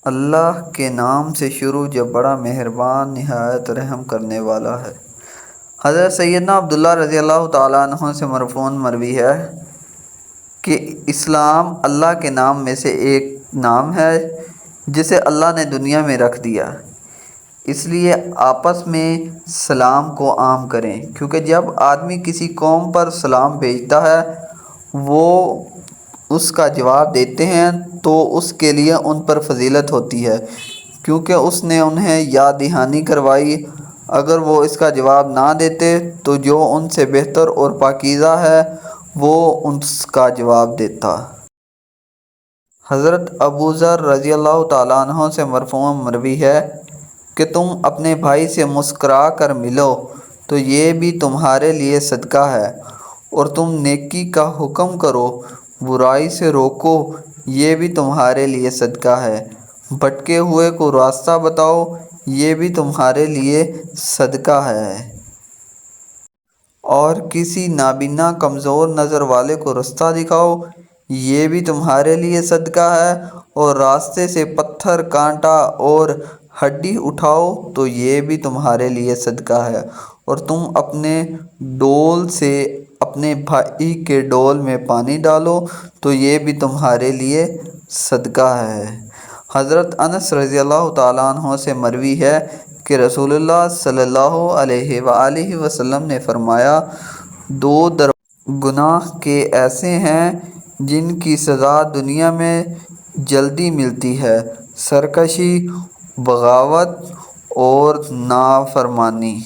اللہ کے نام سے شروع جو بڑا مہربان نہایت رحم کرنے والا ہے۔ حضرت سیدنا عبداللہ رضی اللہ تعالیٰ عنہ سے مرفوعاً مروی ہے کہ اسلام اللہ کے نام میں سے ایک نام ہے جسے اللہ نے دنیا میں رکھ دیا، اس لیے آپس میں سلام کو عام کریں، کیونکہ جب آدمی کسی قوم پر سلام بھیجتا ہے وہ اس کا جواب دیتے ہیں تو اس کے لیے ان پر فضیلت ہوتی ہے، کیونکہ اس نے انہیں یاد دہانی کروائی۔ اگر وہ اس کا جواب نہ دیتے تو جو ان سے بہتر اور پاکیزہ ہے وہ اس کا جواب دیتا۔ حضرت ابو ذر رضی اللہ تعالیٰ عنہ سے مرفوعاً مروی ہے کہ تم اپنے بھائی سے مسکرا کر ملو تو یہ بھی تمہارے لیے صدقہ ہے، اور تم نیکی کا حکم کرو، برائی سے روکو، یہ بھی تمہارے لیے صدقہ ہے، بھٹکے ہوئے کو راستہ بتاؤ، یہ بھی تمہارے لیے صدقہ ہے، اور کسی نابینا کمزور نظر والے کو رستہ دکھاؤ، یہ بھی تمہارے لیے صدقہ ہے، اور راستے سے پتھر، کانٹا اور ہڈی اٹھاؤ تو یہ بھی تمہارے لیے صدقہ ہے، اور تم اپنے ڈول سے اپنے بھائی کے ڈول میں پانی ڈالو تو یہ بھی تمہارے لیے صدقہ ہے۔ حضرت انس رضی اللہ تعالیٰ عنہ سے مروی ہے کہ رسول اللہ صلی اللہ علیہ وآلہ وسلم نے فرمایا، دو گناہ کے ایسے ہیں جن کی سزا دنیا میں جلدی ملتی ہے، سرکشی، بغاوت اور نافرمانی۔